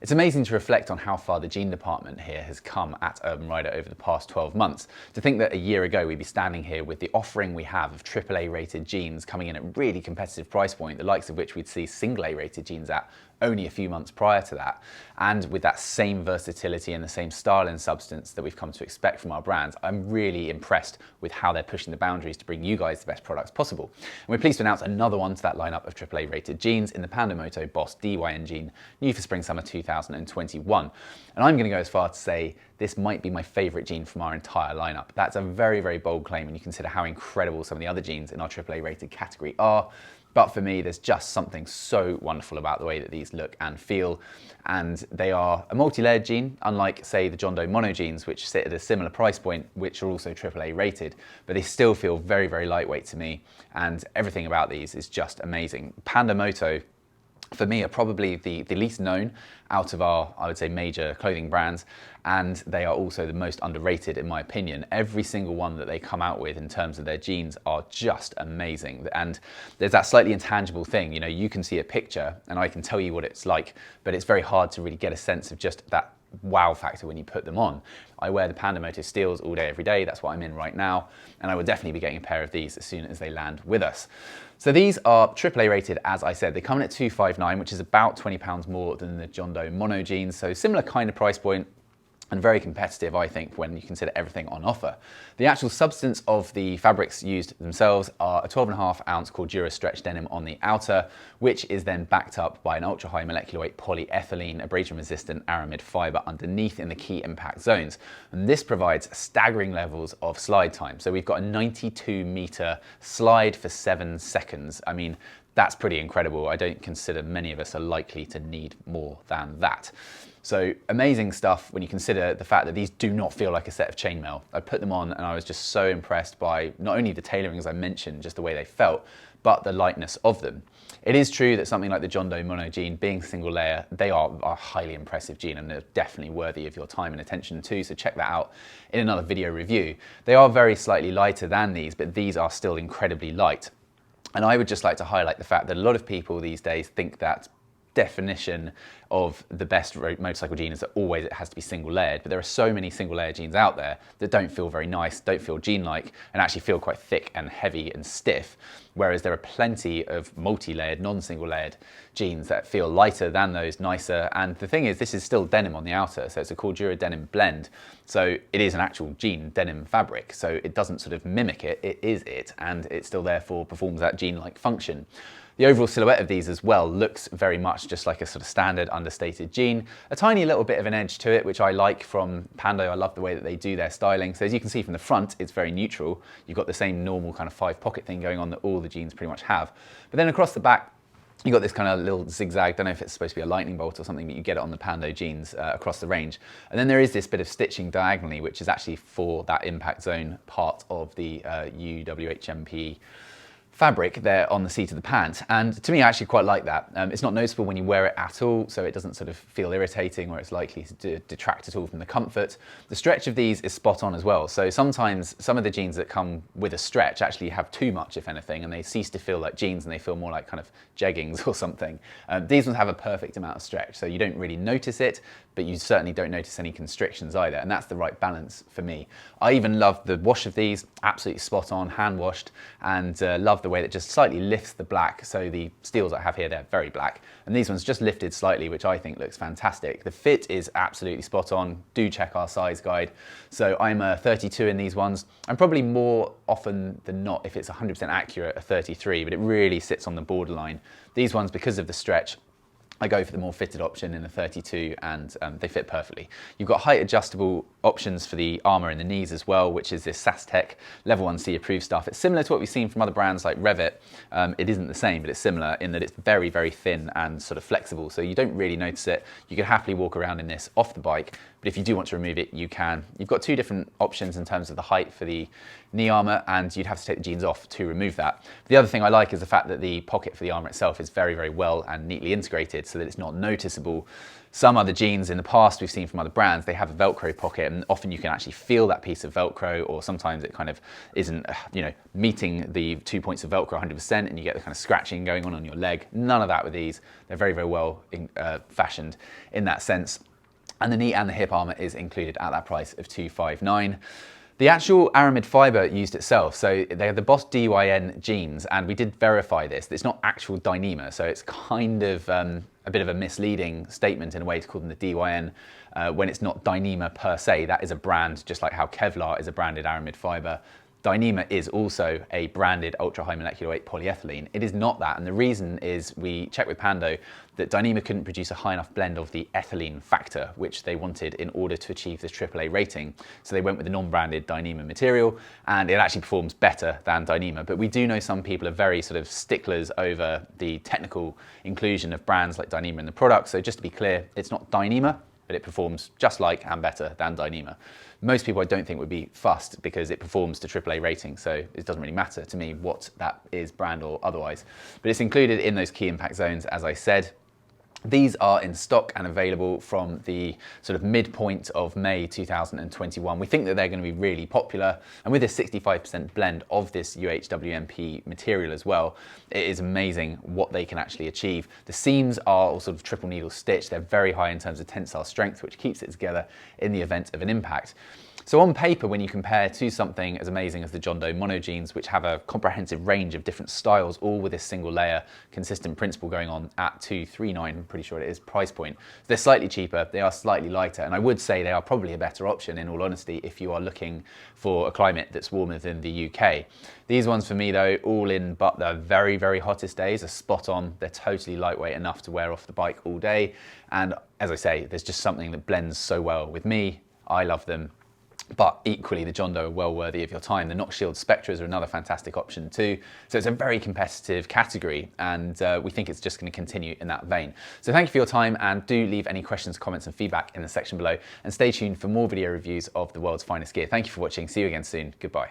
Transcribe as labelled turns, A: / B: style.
A: It's amazing to reflect on how far the jean department here has come at Urban Rider over the past 12 months. To think that a year ago we'd be standing here with the offering we have of AAA rated jeans coming in at a really competitive price point, the likes of which we'd see single A rated jeans at only a few months prior to that, and with that same versatility and the same style and substance that we've come to expect from our brands. I'm really impressed with how they're pushing the boundaries to bring you guys the best products possible. And we're pleased to announce another one to that lineup of AAA rated jeans in the Pando Moto Boss Dyn jean, new for spring summer 2021. And I'm going to go as far to say this might be my favorite jean from our entire lineup. That's a very, very bold claim when you consider how incredible some of the other jeans in our AAA rated category are. But for me, there's just something so wonderful about the way that these look and feel. And they are a multi-layered jean, unlike, say, the Pando Mono jeans, which sit at a similar price point, which are also AAA rated. But they still feel very, very lightweight to me. And everything about these is just amazing. Pando Moto, for me, are probably the least known out of our, I would say, major clothing brands, and they are also the most underrated in my opinion. Every single one that they come out with in terms of their jeans are just amazing. And there's that slightly intangible thing, you know, you can see a picture and I can tell you what it's like, but it's very hard to really get a sense of just that wow factor when you put them on. I wear the Pando Moto Steels all day, every day. That's what I'm in right now. And I will definitely be getting a pair of these as soon as they land with us. So these are AAA rated, as I said. They come in at $259, which is about £20 more than the Pando Mono jeans. So similar kind of price point, and very competitive, I think, when you consider everything on offer. The actual substance of the fabrics used themselves are a 12.5 ounce Cordura stretch denim on the outer, which is then backed up by an ultra high molecular weight polyethylene abrasion resistant aramid fibre underneath in the key impact zones. And this provides staggering levels of slide time. So we've got a 92-meter slide for 7 seconds. I mean, that's pretty incredible. I don't consider many of us are likely to need more than that. So amazing stuff when you consider the fact that these do not feel like a set of chainmail. I put them on and I was just so impressed by not only the tailoring, as I mentioned, just the way they felt, but the lightness of them. It is true that something like the Pando Mono jean, being single layer, they are a highly impressive jean and they're definitely worthy of your time and attention too, so check that out in another video review. They are very slightly lighter than these, but these are still incredibly light. And I would just like to highlight the fact that a lot of people these days think that definition of the best motorcycle jean is that always it has to be single layered, but there are so many single layer jeans out there that don't feel very nice, don't feel jean-like, and actually feel quite thick and heavy and stiff, whereas there are plenty of multi-layered, non-single layered jeans that feel lighter than those, nicer. And the thing is, this is still denim on the outer, so it's a Cordura denim blend, so it is an actual jean denim fabric, so it doesn't sort of mimic it, it is it, and it still therefore performs that jean-like function. The overall silhouette of these as well looks very much just like a sort of standard understated jean. A tiny little bit of an edge to it, which I like from Pando. I love the way that they do their styling. So as you can see from the front, it's very neutral. You've got the same normal kind of 5-pocket thing going on that all the jeans pretty much have. But then across the back, you've got this kind of little zigzag, don't know if it's supposed to be a lightning bolt or something, but you get it on the Pando jeans across the range. And then there is this bit of stitching diagonally, which is actually for that impact zone part of the UHMWPE fabric there on the seat of the pant, and to me I actually quite like that. It's not noticeable when you wear it at all, so it doesn't sort of feel irritating or it's likely to detract at all from the comfort. The stretch of these is spot on as well, so sometimes some of the jeans that come with a stretch actually have too much, if anything, and they cease to feel like jeans and they feel more like kind of jeggings or something. These ones have a perfect amount of stretch, so you don't really notice it, but you certainly don't notice any constrictions either, and that's the right balance for me. I even love the wash of these, absolutely spot on, hand washed, and love the way that just slightly lifts the black. So the steels I have here, they're very black, and these ones just lifted slightly, which I think looks fantastic. The fit is absolutely spot on. Do check our size guide. So I'm a 32 in these ones. I'm probably more often than not, if it's 100% accurate, a 33, but it really sits on the borderline. These ones, because of the stretch, I go for the more fitted option in the 32, and they fit perfectly. You've got height adjustable options for the armour in the knees as well, which is this SASTEC Level 1C approved stuff. It's similar to what we've seen from other brands like Revit. It isn't the same, but it's similar in that it's very, very thin and sort of flexible, so you don't really notice it. You can happily walk around in this off the bike, but if you do want to remove it, you can. You've got two different options in terms of the height for the knee armour, and you'd have to take the jeans off to remove that. The other thing I like is the fact that the pocket for the armour itself is very, very well and neatly integrated so that it's not noticeable. Some other jeans in the past we've seen from other brands, they have a Velcro pocket, and often you can actually feel that piece of Velcro, or sometimes it kind of isn't, meeting the 2 points of Velcro 100%, and you get the kind of scratching going on your leg. None of that with these. They're very, very well fashioned in that sense. And the knee and the hip armor is included at that price of $259. The actual aramid fiber used itself, so they're the Boss Dyn jeans, and we did verify this. It's not actual Dyneema, so it's kind of a bit of a misleading statement in a way to call them the Dyn when it's not Dyneema per se. That is a brand, just like how Kevlar is a branded aramid fiber. Dyneema is also a branded ultra high molecular weight polyethylene. It is not that, and the reason is we checked with Pando that Dyneema couldn't produce a high enough blend of the ethylene factor, which they wanted in order to achieve this AAA rating. So they went with the non-branded Dyneema material, and it actually performs better than Dyneema. But we do know some people are very sort of sticklers over the technical inclusion of brands like Dyneema in the product. So just to be clear, it's not Dyneema, but it performs just like and better than Dyneema. Most people I don't think would be fussed because it performs to AAA rating, so it doesn't really matter to me what that is, brand or otherwise. But it's included in those key impact zones, as I said. These are in stock and available from the sort of midpoint of May 2021. We think that they're going to be really popular, and with this 65% blend of this UHWMPE material as well, it is amazing what they can actually achieve. The seams are all sort of triple needle stitch. They're very high in terms of tensile strength, which keeps it together in the event of an impact. So on paper, when you compare to something as amazing as the John Doe mono jeans, which have a comprehensive range of different styles, all with this single layer, consistent principle going on at $239, I'm pretty sure it is, price point. They're slightly cheaper, they are slightly lighter, and I would say they are probably a better option, in all honesty, if you are looking for a climate that's warmer than the UK. These ones for me though, all in but the very, very hottest days, are spot on. They're totally lightweight enough to wear off the bike all day. And as I say, there's just something that blends so well with me. I love them. But equally, the John Doe are well worthy of your time. The Knox Shield Spectras are another fantastic option too. So it's a very competitive category, and we think it's just going to continue in that vein. So thank you for your time, and do leave any questions, comments and feedback in the section below, and stay tuned for more video reviews of the world's finest gear. Thank you for watching. See you again soon. Goodbye.